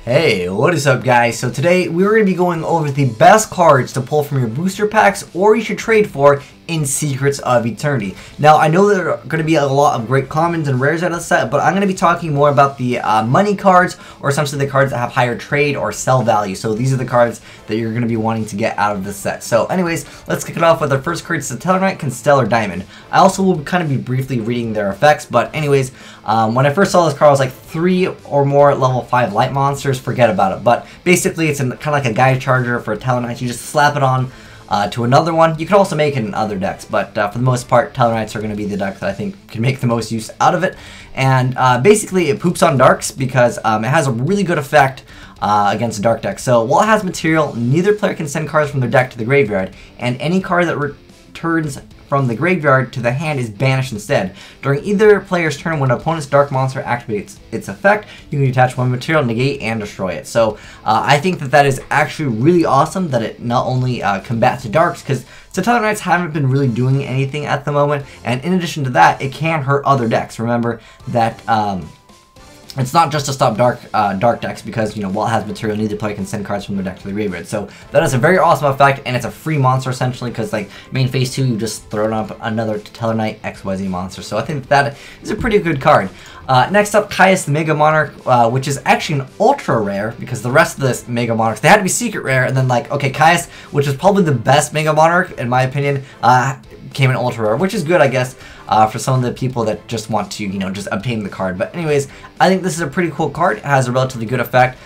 Hey, what is up guys? So today we're going to be going over the best cards to pull from your booster packs or you should trade for in Secrets of Eternity. Now I know there are going to be a lot of great commons and rares out of the set, but I'm going to be talking more about the money cards, or essentially the cards that have higher trade or sell value. So these are the cards that you're going to be wanting to get out of the set. So anyways, let's kick it off with our first card, Tellarknight, Constellar Diamond. I also will kind of be briefly reading their effects, but anyways, when I first saw this card I was like 3 or more level 5 light monsters, forget about it. But basically it's kind of like a guide charger for a Tellarknight. You just slap it on to another one. You can also make it in other decks, but for the most part, Tellarknights are going to be the deck that I think can make the most use out of it. And basically, it poops on darks because it has a really good effect against dark decks. So while it has material, neither player can send cards from their deck to the graveyard, and any card that returns from the graveyard to the hand is banished instead. During either player's turn, when an opponent's dark monster activates its effect, you can detach one material, negate, and destroy it. So I think that is actually really awesome that it not only combats the darks, because Tellarknights haven't been really doing anything at the moment, and in addition to that, it can hurt other decks. Remember that it's not just to stop dark decks, because, you know, while it has material, neither player can send cards from their deck to the graveyard. So that is a very awesome effect, and it's a free monster essentially, because like main phase 2, you just throw up another Tellarknight XYZ monster. So I think that is a pretty good card. Next up, Caius the Mega Monarch, which is actually an ultra rare, because the rest of this Mega Monarchs, they had to be secret rare, and then like, okay, Caius, which is probably the best Mega Monarch in my opinion, came in ultra rare, which is good, I guess, for some of the people that just want to, you know, just obtain the card. But anyways, I think this is a pretty cool card. It has a relatively good effect.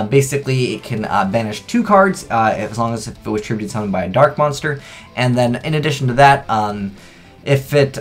Basically, it can banish 2 cards as long as it was tributed summoned by a dark monster. And then in addition to that, if it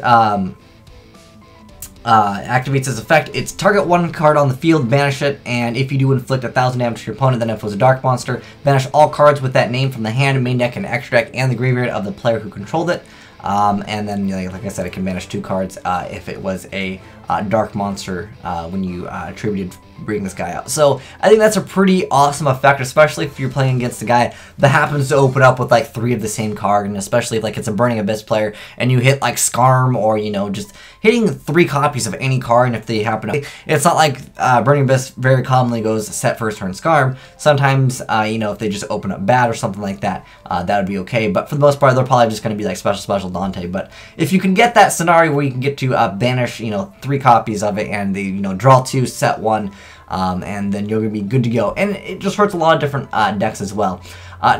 activates its effect, it's target 1 card on the field, banish it, and if you do inflict 1,000 damage to your opponent, then if it was a dark monster, banish all cards with that name from the hand, main deck, and extra deck, and the graveyard of the player who controlled it. And then, like I said, it can banish 2 cards if it was a dark monster when you attributed bringing this guy out. So I think that's a pretty awesome effect, especially if you're playing against a guy that happens to open up with like 3 of the same card, and especially if like it's a Burning Abyss player and you hit like Skarm, or, you know, just hitting 3 copies of any card, and if they happen to, it's not like Burning Abyss very commonly goes set first turn Skarm. Sometimes, you know, if they just open up bad or something like that, that would be okay. But for the most part, they're probably just going to be like special Dante. But if you can get that scenario where you can get to banish, you know, 3 copies of it, and they, you know, draw 2, set 1, and then you're going to be good to go. And it just hurts a lot of different decks as well.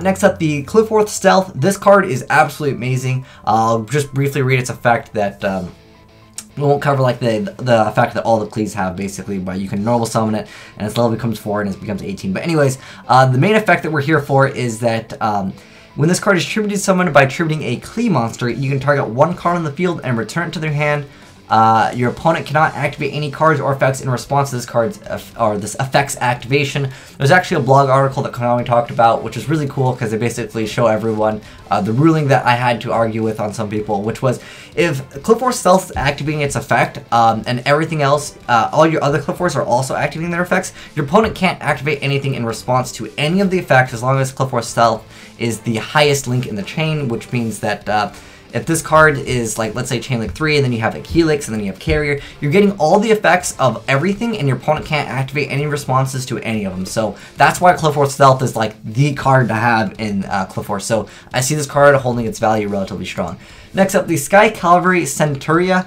Next up, the Cliffworth Stealth. This card is absolutely amazing. I'll just briefly read its effect that we won't cover like the effect that all the Cleaves have, basically, but you can normal summon it, and its level becomes 4 and it becomes 18. But anyways, the main effect that we're here for is that when this card is tributed summoned by tributing a Clee monster, you can target 1 card on the field and return it to their hand. Your opponent cannot activate any cards or effects in response to this card's this effect's activation. There's actually a blog article that Konami talked about, which is really cool because they basically show everyone the ruling that I had to argue with on some people, which was if Cliffworth Stealth is activating its effect and everything else, all your other Cliffworths are also activating their effects, your opponent can't activate anything in response to any of the effects as long as Cliffworth Stealth is the highest link in the chain, which means that if this card is, like, let's say Chain Link 3, and then you have like Helix, and then you have Carrier, you're getting all the effects of everything, and your opponent can't activate any responses to any of them. So that's why Cliffworth Stealth is like the card to have in Cliffworth. So I see this card holding its value relatively strong. Next up, the Sky Cavalry Centuria.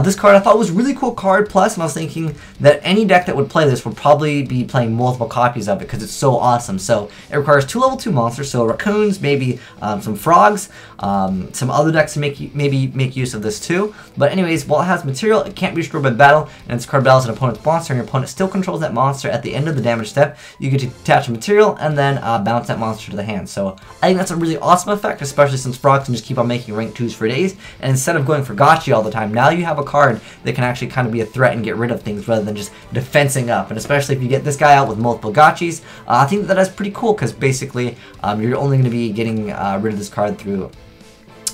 This card I thought was a really cool card, plus, and I was thinking that any deck that would play this would probably be playing multiple copies of it because it's so awesome. So it requires 2 level 2 monsters, so raccoons, maybe some frogs, some other decks to maybe make use of this too. But anyways, while it has material, it can't be destroyed by battle, and its card battles an opponent's monster, and your opponent still controls that monster at the end of the damage step. You get to detach a material and then bounce that monster to the hand. So I think that's a really awesome effect, especially since frogs can just keep on making rank 2s for days, and instead of going for Gotchi all the time, now you have a card that can actually kind of be a threat and get rid of things rather than just defensing up. And especially if you get this guy out with multiple Gotchis, I think that is pretty cool because basically you're only going to be getting rid of this card through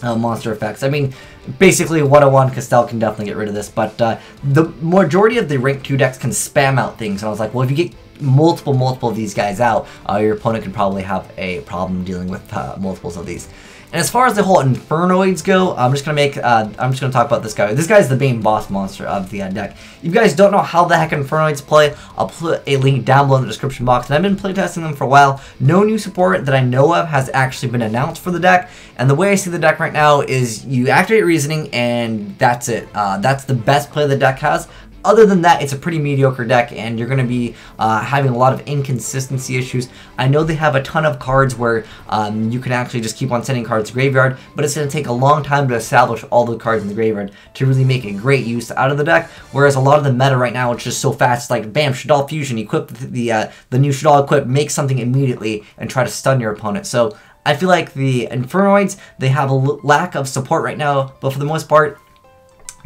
monster effects. I mean, basically 101 Castell can definitely get rid of this, but the majority of the rank 2 decks can spam out things. And I was like, well, if you get multiple of these guys out, your opponent could probably have a problem dealing with multiples of these. And as far as the whole infernoids go, I'm just gonna talk about this guy. This guy is the main boss monster of the deck. If you guys don't know how the heck infernoids play, I'll put a link down below in the description box. And I've been playtesting them for a while. No new support that I know of has actually been announced for the deck. And the way I see the deck right now is you activate reasoning, and that's it. That's the best play the deck has. Other than that, it's a pretty mediocre deck, and you're going to be having a lot of inconsistency issues. I know they have a ton of cards where you can actually just keep on sending cards to graveyard, but it's going to take a long time to establish all the cards in the graveyard to really make a great use out of the deck, whereas a lot of the meta right now, it's just so fast. It's like, bam, Shaddoll Fusion, equip the new Shaddoll equip, make something immediately, and try to stun your opponent. So I feel like the Infernoids, they have a lack of support right now, but for the most part,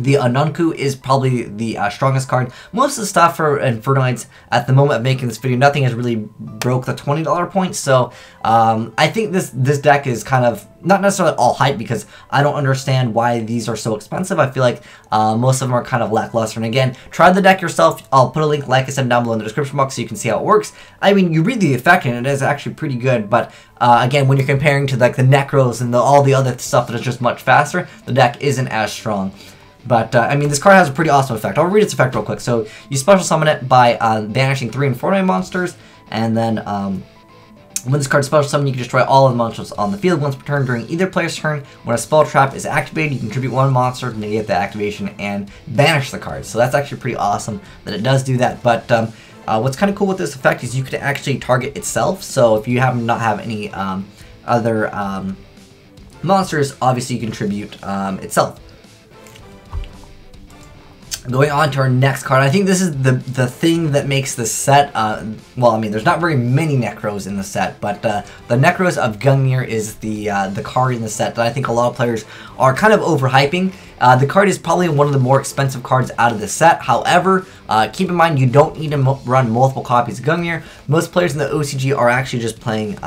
the Anunku is probably the strongest card. Most of the stuff for Infernoids at the moment of making this video, nothing has really broke the $20 point. So I think this deck is kind of not necessarily all hype, because I don't understand why these are so expensive. I feel like most of them are kind of lackluster. And again, try the deck yourself. I'll put a link, like I said, down below in the description box so you can see how it works. I mean, you read the effect and it is actually pretty good, but again, when you're comparing to like the Necros and all the other stuff that is just much faster, the deck isn't as strong. But, I mean, this card has a pretty awesome effect. I'll read its effect real quick. So, you special summon it by banishing 3 infernoid monsters, and then, when this card is special summoned, you can destroy all of the monsters on the field once per turn during either player's turn. When a spell trap is activated, you contribute 1 monster to negate the activation and banish the card. So that's actually pretty awesome that it does do that. But, what's kind of cool with this effect is you can actually target itself. So, if you not have any other monsters, obviously you contribute itself. Going on to our next card, I think this is the thing that makes the set, well, I mean, there's not very many Necros in the set, but the Necros of Gungnir is the card in the set that I think a lot of players are kind of overhyping. The card is probably one of the more expensive cards out of the set. However, keep in mind you don't need to run multiple copies of Gungnir. Most players in the OCG are actually just playing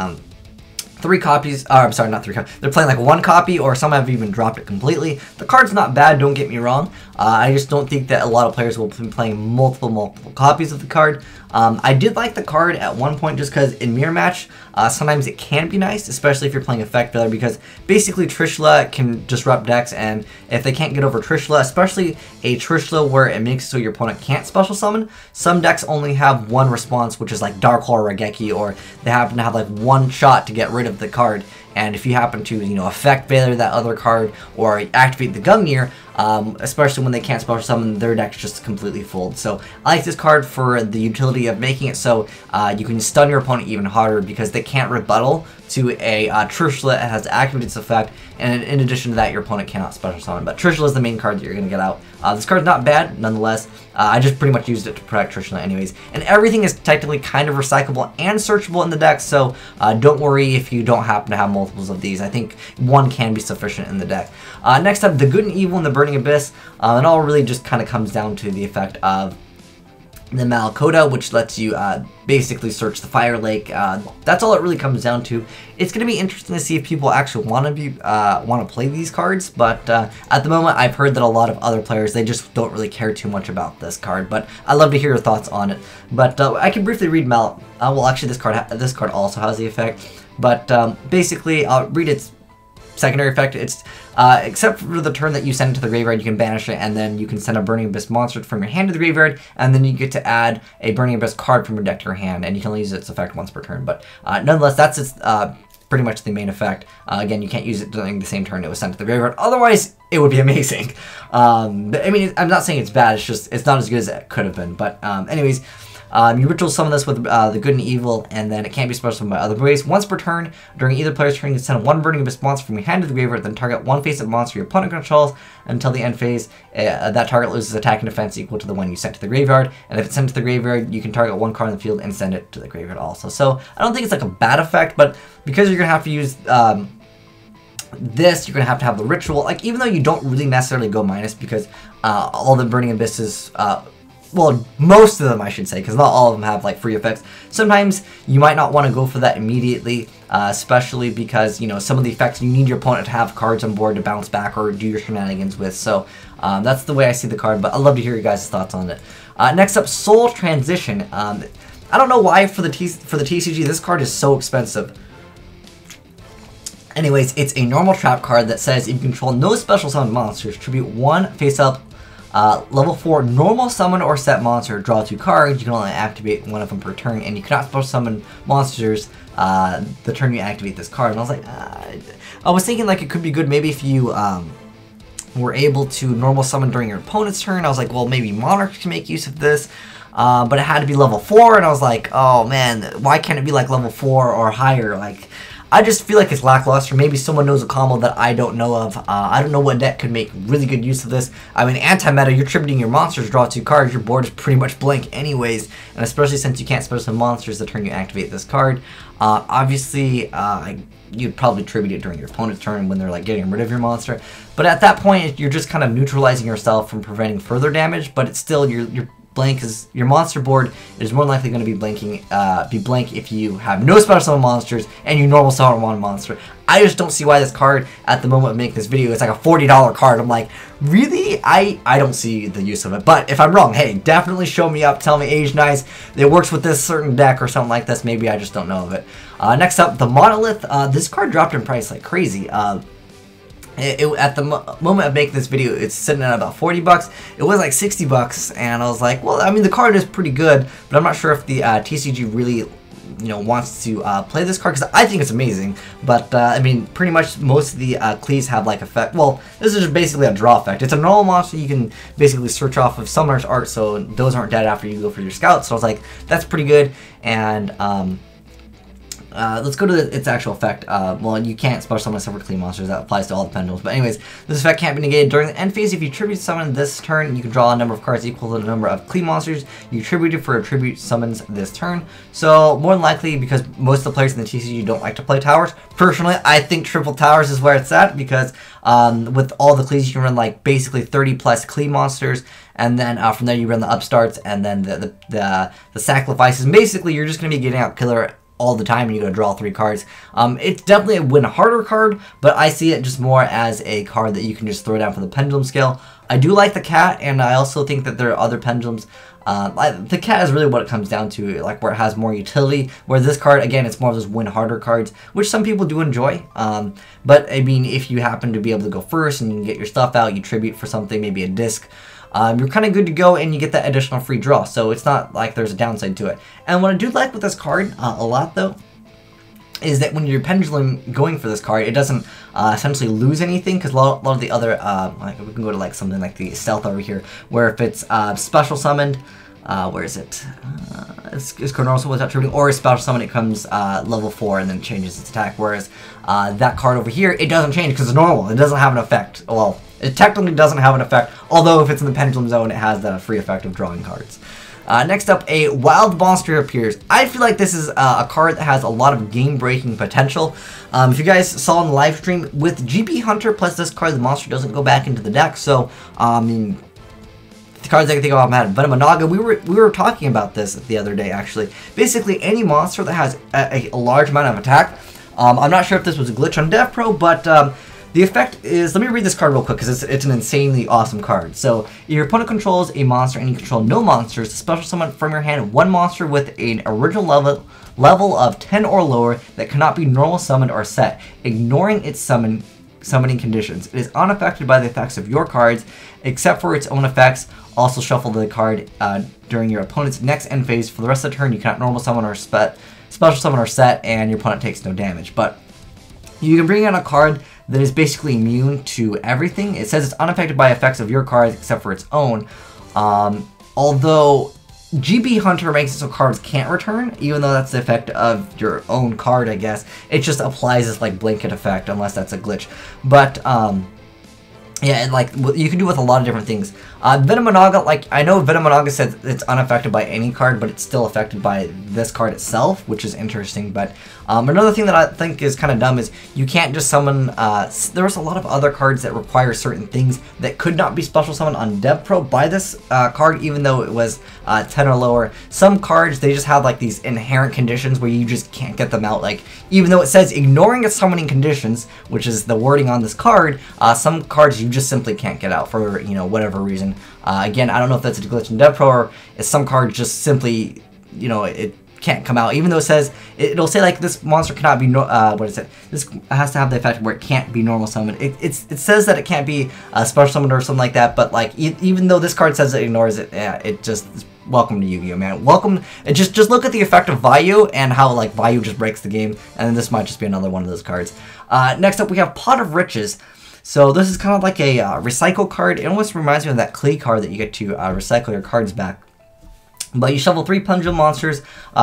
3 copies, I'm sorry, not 3 copies. They're playing like 1 copy, or some have even dropped it completely. The card's not bad, don't get me wrong. I just don't think that a lot of players will be playing multiple copies of the card. I did like the card at one point just because in Mirror Match, sometimes it can be nice, especially if you're playing Effect Failure, because basically Trishula can disrupt decks, and if they can't get over Trishula, especially a Trishula where it makes it so your opponent can't special summon, some decks only have 1 response, which is like Dark Hole or Raigeki, or they happen to have like 1 shot to get rid of the card. And if you happen to, you know, Effect Failure that other card or activate the Gungnir, especially when they can't special summon, their deck's just completely fold. So I like this card for the utility of making it so you can stun your opponent even harder, because they can't rebuttal to a Trishula that has activated its effect, and in addition to that, your opponent cannot special summon. But Trishula is the main card that you're going to get out. This card's not bad, nonetheless. I just pretty much used it to protect Trishula anyways. And everything is technically kind of recyclable and searchable in the deck, so don't worry if you don't happen to have multiples of these. I think 1 can be sufficient in the deck. Next up, the Good and Evil and the Burning Abyss. It all really just kind of comes down to the effect of the Malacoda, which lets you basically search the Fire Lake. That's all it really comes down to. It's going to be interesting to see if people actually want to play these cards, but at the moment I've heard that a lot of other players, they just don't really care too much about this card, but I'd love to hear your thoughts on it. But I can briefly read well, actually this card also has the effect, but basically I'll read its secondary effect. It's except for the turn that you send it to the graveyard, you can banish it, and then you can send a Burning Abyss monster from your hand to the graveyard, and then you get to add a Burning Abyss card from your deck to your hand, and you can only use its effect once per turn. But nonetheless, that's its pretty much the main effect. Again, you can't use it during the same turn it was sent to the graveyard. Otherwise, it would be amazing. I mean, I'm not saying it's bad. It's just it's not as good as it could have been. But anyways. You ritual summon this with the Good and Evil, and then it can't be special summoned by other ways. Once per turn, during either player's turn, you can send 1 Burning Abyss monster from your hand to the graveyard, then target 1 face-up monster your opponent controls until the end phase. That target loses attack and defense equal to the one you sent to the graveyard, and if it's sent to the graveyard, you can target 1 card on the field and send it to the graveyard also. So I don't think it's like a bad effect, but because you're going to have to use this, you're going to have the ritual, like even though you don't really necessarily go minus, because all the Burning Abysses, well, most of them I should say, because not all of them have like free effects. Sometimes you might not want to go for that immediately, especially because, you know, some of the effects you need your opponent to have cards on board to bounce back or do your shenanigans with. So that's the way I see the card, but I'd love to hear your guys' thoughts on it. Next up, Soul Transition. I don't know why for the TCG this card is so expensive. Anyways, it's a normal trap card that says if you control no special summon monsters, tribute 1 face-up level 4 normal summon or set monster, draw 2 cards. You can only activate one of them per turn, and you cannot special summon monsters the turn you activate this card. And I was like, I was thinking like it could be good maybe if you were able to normal summon during your opponent's turn. I was like, well, maybe Monarchs can make use of this. But it had to be level 4, and I was like, oh man, why can't it be like level 4 or higher? Like, I just feel like it's lackluster. Maybe someone knows a combo that I don't know of. I don't know what deck could make really good use of this. I mean, anti-meta, you're tributing your monsters, draw 2 cards, your board is pretty much blank anyways, and especially since you can't special summon monsters the turn you activate this card. Obviously, you'd probably tribute it during your opponent's turn when they're like getting rid of your monster. But at that point, you're just kind of neutralizing yourself from preventing further damage, but it's still your blank is your monster board is more likely going to be blank if you have no special summon monsters and you normal summon one monster. I just don't see why this card at the moment of making this video is like a $40 card. I'm like, really? I don't see the use of it. But if I'm wrong, hey, definitely show me up, tell me Age Nice it works with this certain deck or something like this. Maybe I just don't know of it. Next up, the Monolith. This card dropped in price like crazy. At the moment of making this video, it's sitting at about 40 bucks. It was like 60 bucks, and I was like, well, I mean, the card is pretty good, but I'm not sure if the TCG really, wants to play this card, because I think it's amazing. But, I mean, pretty much most of the cleaves have, like, effect. Well, this is just basically a draw effect. It's a normal monster you can basically search off of Summoner's Art, so those aren't dead after you go for your scouts. So I was like, that's pretty good, and, let's go to its actual effect. Well, you can't special summon separate clean monsters. That applies to all the pendulums. But anyways, this effect can't be negated during the end phase. If you tribute summon this turn, you can draw a number of cards equal to the number of clean monsters you tributed for a tribute summons this turn. So more than likely, because most of the players in the TCG don't like to play towers. Personally, I think triple towers is where it's at, because with all the cleans you can run like basically 30 plus clean monsters. And then from there you run the upstarts and then the sacrifices. And basically, you're just going to be getting out killer all the time, and you gotta draw 3 cards. It's definitely a win harder card, but I see it just more as a card that you can just throw down for the Pendulum Scale. I do like the cat, and I also think that there are other pendulums. The cat is really what it comes down to, like where it has more utility, where this card, again, it's more of those win harder cards, which some people do enjoy. But I mean, if you happen to be able to go first and you can get your stuff out, you tribute for something, maybe a disc, you're kind of good to go, and you get that additional free draw, so it's not like there's a downside to it. And what I do like with this card a lot, though, is that when you're pendulum going for this card, it doesn't essentially lose anything, because a lot of the other, like we can go to like something like the Stealth over here, where if it's special summoned, where is it? It's normal summon without tributing, or special summon, it comes level 4 and then changes its attack, whereas that card over here, it doesn't change because it's normal. It doesn't have an effect. Well, it technically doesn't have an effect, although if it's in the pendulum zone, it has the free effect of drawing cards. Next up, a wild monster appears. I feel like this is a card that has a lot of game-breaking potential. If you guys saw in the live stream, with GP Hunter plus this card, the monster doesn't go back into the deck. So, the cards I can think of off my head, Venomanaga, we were talking about this the other day, actually. Basically, any monster that has a large amount of attack. I'm not sure if this was a glitch on DevPro, but the effect is, let me read this card real quick, because it's an insanely awesome card. So, your opponent controls a monster and you control no monsters, special summon from your hand one monster with an original level of 10 or lower that cannot be normal summoned or set, ignoring its summoning conditions. It is unaffected by the effects of your cards, except for its own effects. Also shuffle the card during your opponent's next end phase. For the rest of the turn, you cannot normal summon or special summon or set, and your opponent takes no damage. But you can bring in a card that is basically immune to everything. It says it's unaffected by effects of your cards except for its own. Although GB Hunter makes it so cards can't return, even though that's the effect of your own card, I guess. It just applies this like blanket effect, unless that's a glitch. But yeah, and like you can do with a lot of different things. Venomanaga, like I know Venomanaga says it's unaffected by any card, but it's still affected by this card itself, which is interesting. But another thing that I think is kind of dumb is you can't just summon. There's a lot of other cards that require certain things that could not be special summoned on DevPro by this card, even though it was 10 or lower. Some cards, they just have like these inherent conditions where you just can't get them out. Like even though it says ignoring its summoning conditions, which is the wording on this card, some cards you just simply can't get out for whatever reason. Again, I don't know if that's a glitch in DevPro or if some cards just simply, it can't come out, even though it says, it'll say like this monster cannot be, what is it? This has to have the effect where it can't be normal summoned. It says that it can't be special summoned or something like that, but like, even though this card says it ignores it, yeah, it just, welcome to Yu-Gi-Oh, man. Welcome, just look at the effect of Vayu and how like Vayu just breaks the game, and then this might just be another one of those cards. Next up we have Pot of Riches. So this is kind of like a recycle card. It almost reminds me of that clay card that you get to recycle your cards back. But you shuffle 3 Pendulum monsters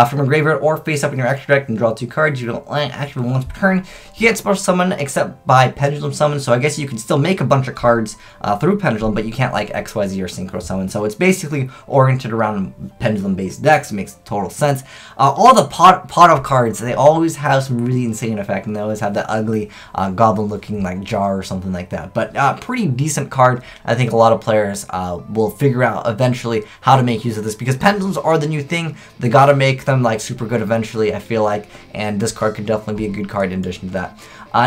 from a graveyard or face up in your extra deck and draw 2 cards. You don't activate once per turn. You can't special summon except by Pendulum Summon, so I guess you can still make a bunch of cards through Pendulum, but you can't like XYZ or Synchro Summon. So it's basically oriented around Pendulum-based decks. It makes total sense. All the pot of cards, they always have some really insane effect, and they always have that ugly goblin-looking like jar or something like that. But pretty decent card. I think a lot of players will figure out eventually how to make use of this, because Pendulums are the new thing. They gotta make them like super good eventually, I feel like, and this card could definitely be a good card in addition to that.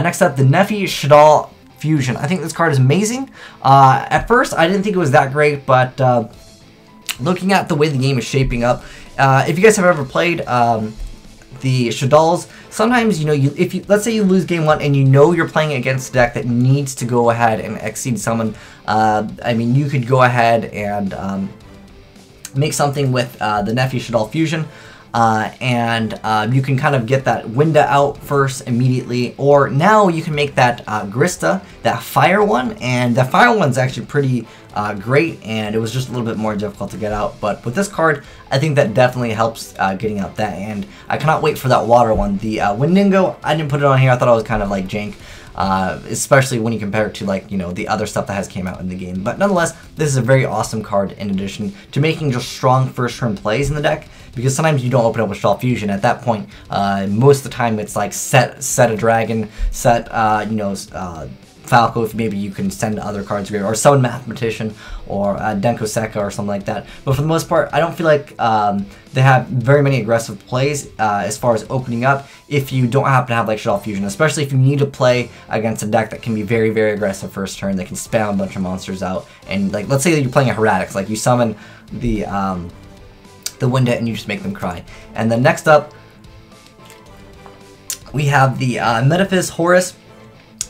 Next up, the Nephi Shadal Fusion. I think this card is amazing. At first, I didn't think it was that great, but looking at the way the game is shaping up, if you guys have ever played the Shadals, sometimes, you know, if you, let's say you lose game 1 and you know you're playing against a deck that needs to go ahead and exceed summon, I mean, you could go ahead and make something with the Nephi Shadal Fusion, and you can kind of get that Winda out first immediately, or now you can make that Grista, that fire one, and the fire one's actually pretty great, and it was just a little bit more difficult to get out. But with this card, I think that definitely helps getting out that, and I cannot wait for that water one. The Windingo, I didn't put it on here. I thought it was kind of like jank. Especially when you compare it to, like, you know, the other stuff that has came out in the game. But nonetheless, this is a very awesome card in addition to making just strong first turn plays in the deck, because sometimes you don't open up with Shadal Fusion. At that point, most of the time it's like set a dragon, set, you know, Falco, if maybe you can send other cards here, or summon Mathematician, or Denko Seka, or something like that. But for the most part, I don't feel like they have very many aggressive plays as far as opening up if you don't happen to have like Shadal Fusion, especially if you need to play against a deck that can be very, very aggressive first turn, that can spam a bunch of monsters out. And like, let's say that you're playing a Heretics, like you summon the Winda and you just make them cry. And then next up, we have the Metaphysis Horas.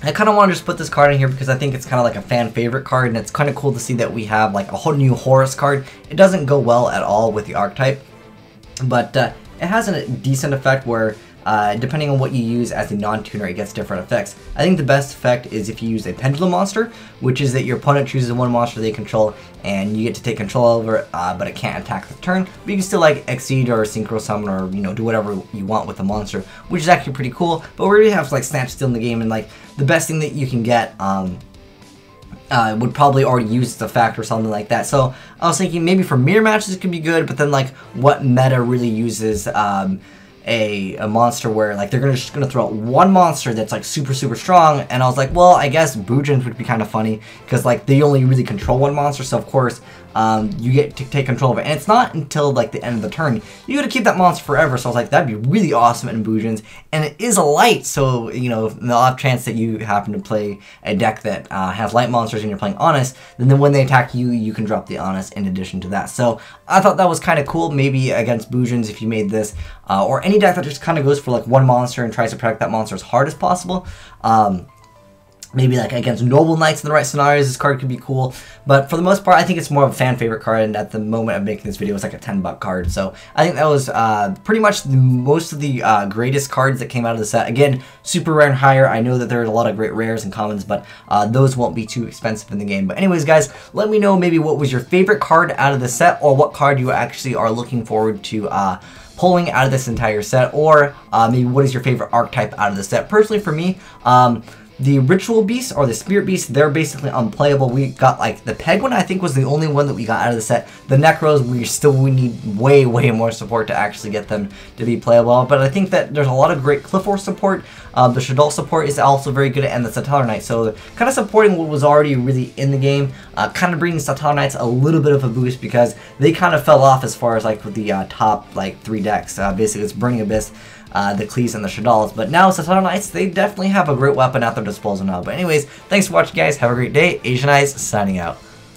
I kind of want to just put this card in here because I think it's kind of like a fan favorite card, and it's kind of cool to see that we have like a whole new Horus card. It doesn't go well at all with the archetype, but it has a decent effect where depending on what you use as a non-tuner, it gets different effects. I think the best effect is if you use a Pendulum monster, which is that your opponent chooses one monster they control and you get to take control over it, but it can't attack the turn. But you can still like exceed or synchro summon, or, you know, do whatever you want with the monster, which is actually pretty cool. But we already have like Snatch Steal in the game, and like the best thing that you can get would probably already use the effect or something like that. So I was thinking maybe for mirror matches it could be good, but then like what meta really uses a monster where like they're just gonna throw out one monster that's like super strong, and I was like, well, I guess Boojins would be kind of funny because like they only really control one monster, so of course you get to take control of it, and it's not until like the end of the turn. You gotta keep that monster forever, so I was like, that'd be really awesome in Boojins, and it is a light, so, you know, the off chance that you happen to play a deck that has light monsters and you're playing Honest, then when they attack you, you can drop the Honest in addition to that. So I thought that was kind of cool, maybe against Boojins if you made this, or any deck that just kind of goes for like one monster and tries to protect that monster as hard as possible. Maybe like against Noble Knights in the right scenarios, this card could be cool. But for the most part, I think it's more of a fan favorite card, and at the moment of making this video, it's like a $10 card. So I think that was pretty much most of the greatest cards that came out of the set. Again, super rare and higher. I know that there's a lot of great rares and commons, but those won't be too expensive in the game. But anyways, guys, let me know maybe what was your favorite card out of the set, or what card you actually are looking forward to pulling out of this entire set, or maybe what is your favorite archetype out of the set. Personally, for me, the Ritual Beast or the Spirit Beast, they're basically unplayable. We got like the Peg one, I think, was the only one that we got out of the set. The Necros, we need way more support to actually get them to be playable. But I think that there's a lot of great Cliff Force support. The Shadal support is also very good, and the Satellar Knight. So kind of supporting what was already really in the game, kind of bringing Satellar Knights a little bit of a boost, because they kind of fell off as far as like with the top like 3 decks. Basically, it's Burning Abyss, the Cleese, and the Shadals. But now Satellar Knights, they definitely have a great weapon at their disposal now. But anyways, thanks for watching, guys. Have a great day. Asian Eyes signing out.